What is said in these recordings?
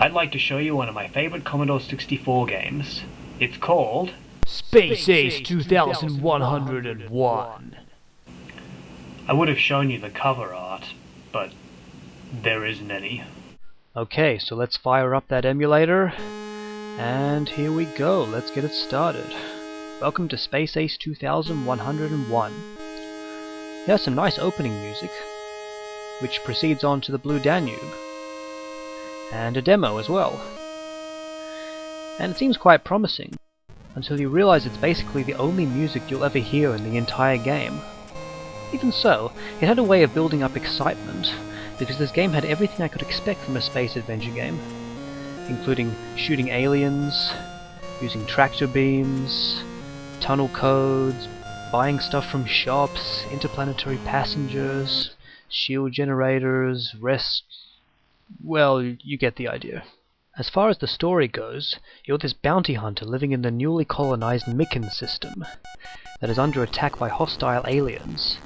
I'd like to show you one of my favorite Commodore 64 games. It's called Space Ace 2101. I would have shown you the cover art, but there isn't any. Okay, so let's fire up that emulator, and here we go, let's get it started. Welcome to Space Ace 2101. Here's some nice opening music, which proceeds on to the Blue Danube, and a demo as well. And it seems quite promising, until you realize it's basically the only music you'll ever hear in the entire game. Even so, it had a way of building up excitement, because this game had everything I could expect from a space adventure game, including shooting aliens, using tractor beams, tunnel codes, buying stuff from shops, interplanetary passengers, shield generators, well, you get the idea. As far as the story goes, you're this bounty hunter living in the newly colonized Mikan system that is under attack by hostile aliens,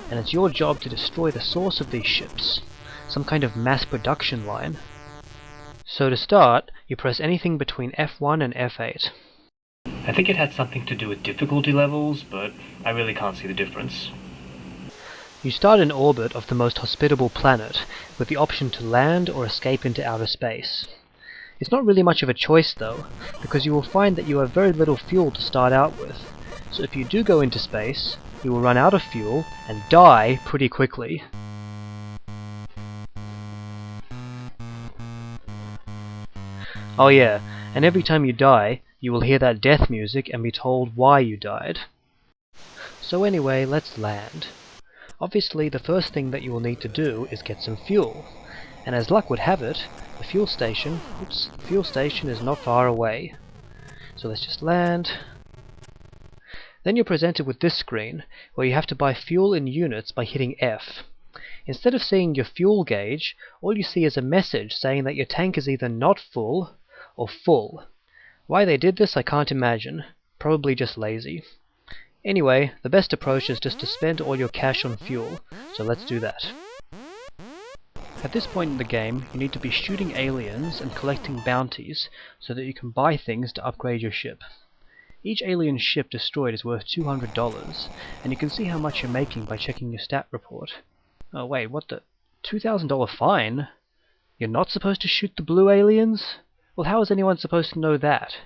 and it's your job to destroy the source of these ships, some kind of mass production line. So to start, you press anything between F1 and F8. I think it had something to do with difficulty levels, but I really can't see the difference. You start in orbit of the most hospitable planet, with the option to land or escape into outer space. It's not really much of a choice though, because you will find that you have very little fuel to start out with, so if you do go into space, you will run out of fuel and die pretty quickly. Oh yeah, and every time you die, you will hear that death music and be told why you died. So anyway, let's land. Obviously, the first thing that you will need to do is get some fuel, and as luck would have it, the fuel station is not far away. So let's just land. Then you're presented with this screen, where you have to buy fuel in units by hitting F. Instead of seeing your fuel gauge, all you see is a message saying that your tank is either not full or full. Why they did this I can't imagine, probably just lazy. Anyway, the best approach is just to spend all your cash on fuel, so let's do that. At this point in the game, you need to be shooting aliens and collecting bounties so that you can buy things to upgrade your ship. Each alien ship destroyed is worth $200, and you can see how much you're making by checking your stat report. Oh wait, what the? $2,000 fine? You're not supposed to shoot the blue aliens? Well, how is anyone supposed to know that?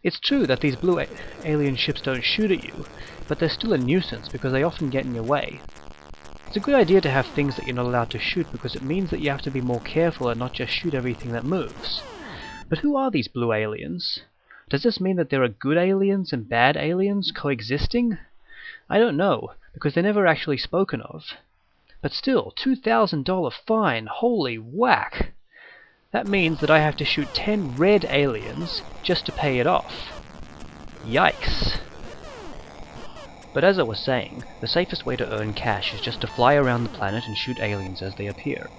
It's true that these blue alien ships don't shoot at you, but they're still a nuisance because they often get in your way. It's a good idea to have things that you're not allowed to shoot because it means that you have to be more careful and not just shoot everything that moves. But who are these blue aliens? Does this mean that there are good aliens and bad aliens coexisting? I don't know, because they're never actually spoken of. But still, $2,000 fine, holy whack! That means that I have to shoot 10 red aliens just to pay it off. Yikes! But as I was saying, the safest way to earn cash is just to fly around the planet and shoot aliens as they appear.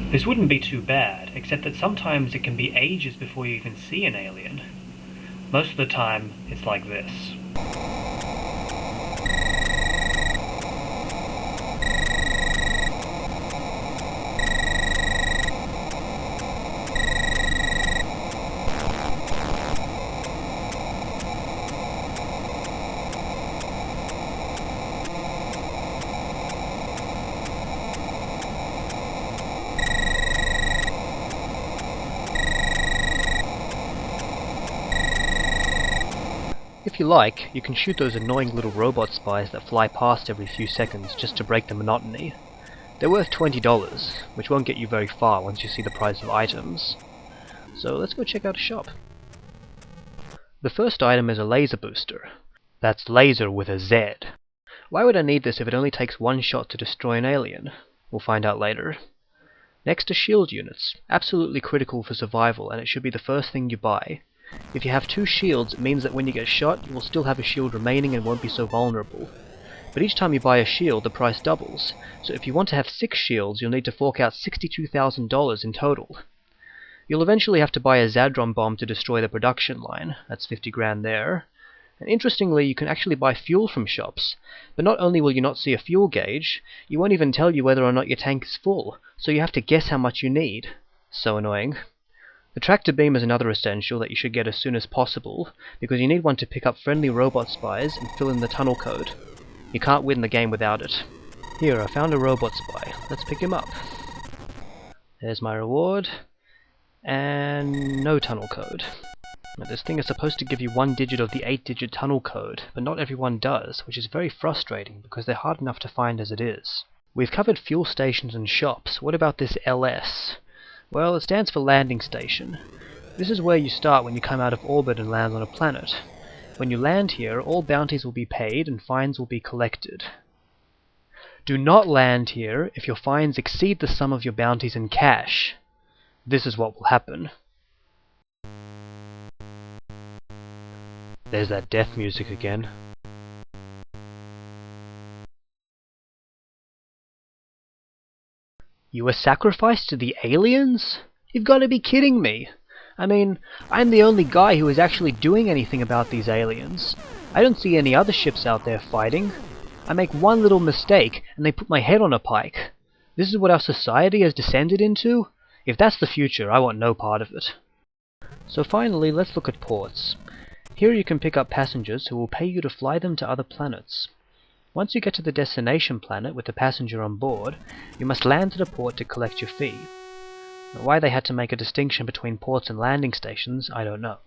This wouldn't be too bad, except that sometimes it can be ages before you even see an alien. Most of the time, it's like this. If you like, you can shoot those annoying little robot spies that fly past every few seconds just to break the monotony. They're worth $20, which won't get you very far once you see the price of items. So let's go check out a shop. The first item is a laser booster. That's laser with a Z. Why would I need this if it only takes one shot to destroy an alien? We'll find out later. Next are shield units, absolutely critical for survival, and it should be the first thing you buy. If you have 2 shields, it means that when you get shot, you will still have a shield remaining and won't be so vulnerable. But each time you buy a shield, the price doubles, so if you want to have 6 shields, you'll need to fork out $62,000 in total. You'll eventually have to buy a Zadron bomb to destroy the production line, that's 50 grand there. And interestingly, you can actually buy fuel from shops, but not only will you not see a fuel gauge, you won't even tell you whether or not your tank is full, so you have to guess how much you need. So annoying. The tractor beam is another essential that you should get as soon as possible, because you need one to pick up friendly robot spies and fill in the tunnel code. You can't win the game without it. Here, I found a robot spy. Let's pick him up. There's my reward. And no tunnel code. Now, this thing is supposed to give you 1 digit of the 8-digit tunnel code, but not everyone does, which is very frustrating because they're hard enough to find as it is. We've covered fuel stations and shops. What about this LS? Well, it stands for landing station. This is where you start when you come out of orbit and land on a planet. When you land here, all bounties will be paid and fines will be collected. Do not land here if your fines exceed the sum of your bounties in cash. This is what will happen. There's that death music again. You were sacrificed to the aliens? You've got to be kidding me! I mean, I'm the only guy who is actually doing anything about these aliens. I don't see any other ships out there fighting. I make one little mistake, and they put my head on a pike. This is what our society has descended into? If that's the future, I want no part of it. So finally, let's look at ports. Here you can pick up passengers who will pay you to fly them to other planets. Once you get to the destination planet with the passenger on board, you must land at a port to collect your fee. Now, why they had to make a distinction between ports and landing stations, I don't know.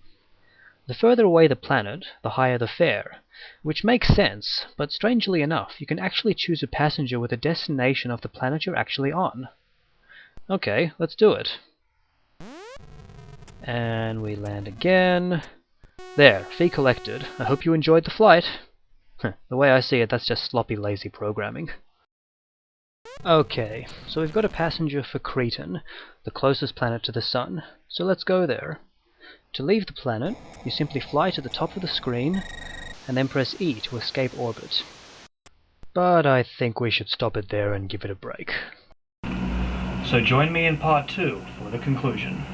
The further away the planet, the higher the fare, which makes sense, but strangely enough, you can actually choose a passenger with a destination of the planet you're actually on. Okay, let's do it. And we land again. There, fee collected. I hope you enjoyed the flight. The way I see it, that's just sloppy, lazy programming. Okay, so we've got a passenger for Cretan, the closest planet to the Sun, so let's go there. To leave the planet, you simply fly to the top of the screen, and then press E to escape orbit. But I think we should stop it there and give it a break. So join me in part 2 for the conclusion.